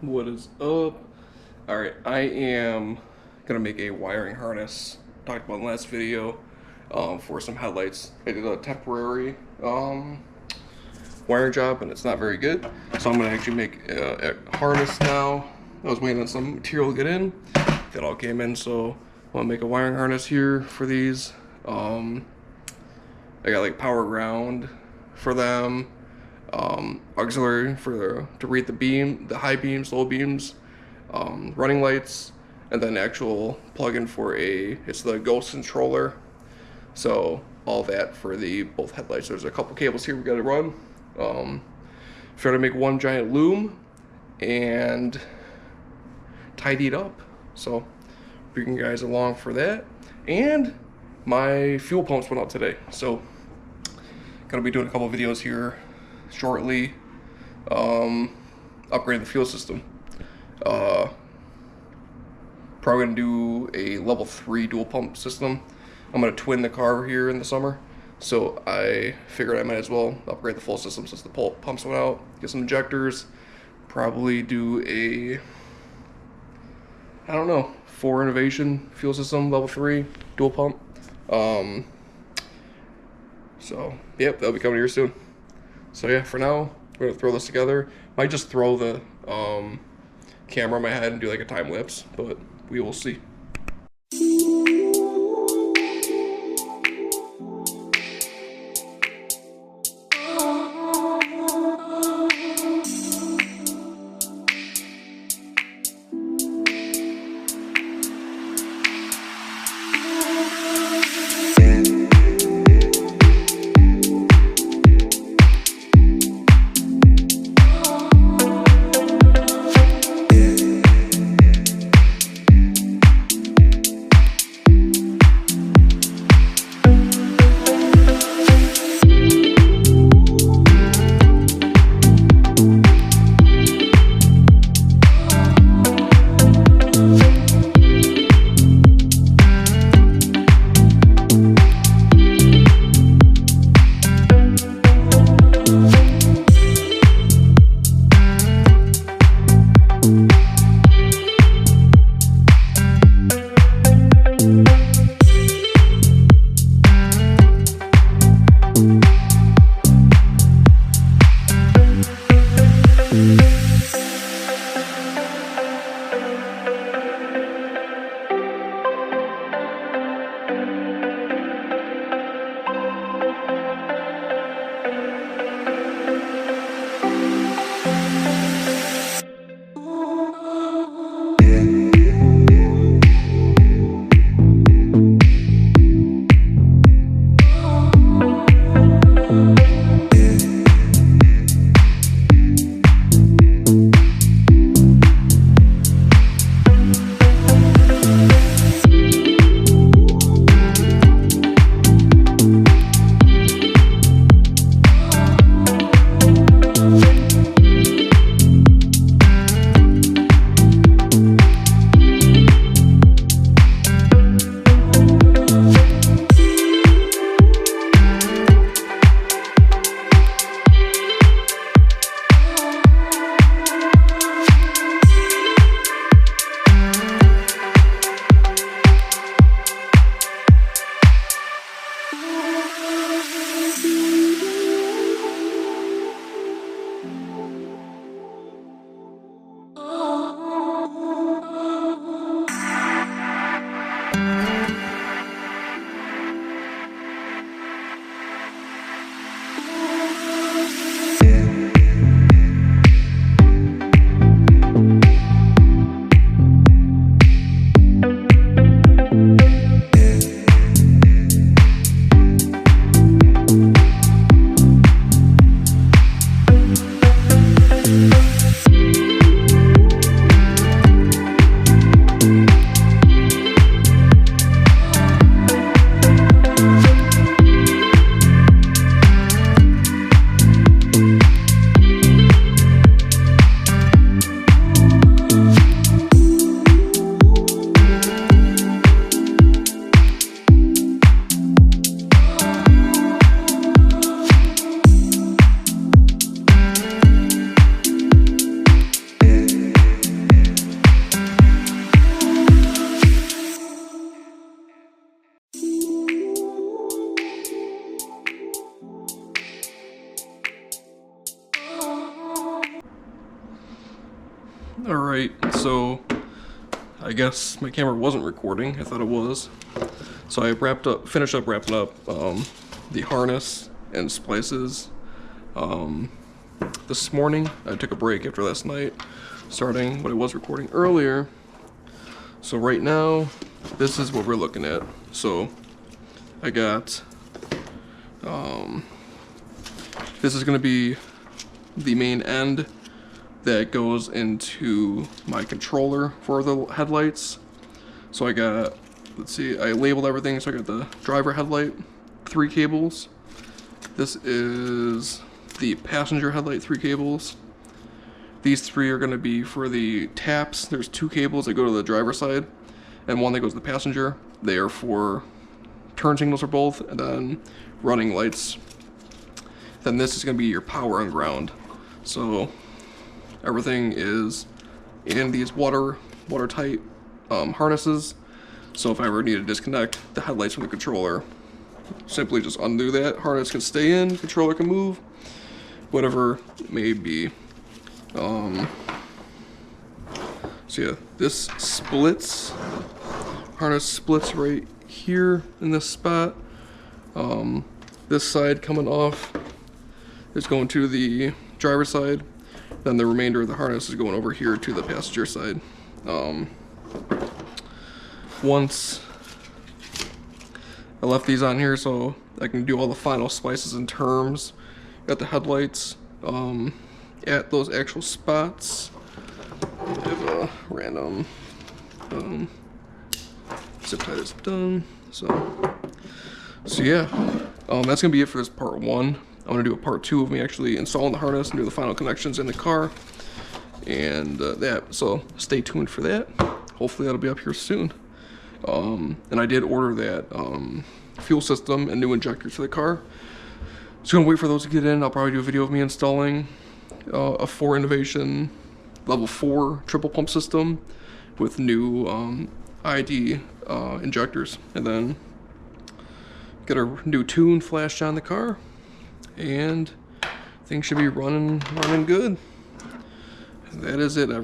What is up? Alright, I am gonna make a wiring harness. Talked about in the last video for some headlights. I did a temporary wiring job and it's not very good. So I'm gonna actually make a harness now. I was waiting on some material to get in. That all came in, so I'm gonna make a wiring harness here for these. I got like power ground for them. Auxiliary to read the beam, the high beams, low beams, running lights, and then actual plug-in for it's the ghost controller. So all that for the both headlights. There's a couple cables here we got to run. Try to make one giant loom and tidy it up. So bring you guys along for that. And my fuel pumps went out today, so gonna be doing a couple videos here shortly, upgrading the fuel system. Probably gonna do a level 3 dual pump system. I'm gonna twin the car here in the summer, so I figured I might as well upgrade the full system since the pumps went out. Get some injectors, probably do I don't know, 4 innovation fuel system, level 3 dual pump. So yep, that'll be coming here soon. So yeah, for now, we're gonna throw this together. Might just throw the camera on my head and do like a time lapse, but we will see. Alright, so I guess my camera wasn't recording. I thought it was. So I finished up wrapping up the harness and splices this morning. I took a break after last night, starting what I was recording earlier. So right now, this is what we're looking at. So I got, this is going to be the main end that goes into my controller for the headlights. So I got, let's see, I labeled everything. So I got the driver headlight, 3 cables. This is the passenger headlight, 3 cables. These 3 are going to be for the taps. There's 2 cables that go to the driver's side and 1 that goes to the passenger. They are for turn signals for both, and then running lights. Then this is going to be your power and ground. So everything is in these watertight harnesses. So if I ever need to disconnect the headlights from the controller, simply just undo that. Harness can stay in, controller can move, whatever it may be. So yeah, this splits. Harness splits right here in this spot. This side coming off is going to the driver's side. Then the remainder of the harness is going over here to the passenger side. Once I left these on here so I can do all the final splices and terms. Got the headlights at those actual spots. I have a random zip tie is done. So yeah, that's gonna be it for this part 1. I'm gonna do a part 2 of me actually installing the harness and do the final connections in the car, and so stay tuned for that. Hopefully that'll be up here soon. And I did order that fuel system and new injectors for the car. So gonna wait for those to get in. I'll probably do a video of me installing a Ford Innovation level 4 triple pump system with new ID injectors, and then get a new tune flashed on the car, and things should be running good. And that is it, everyone.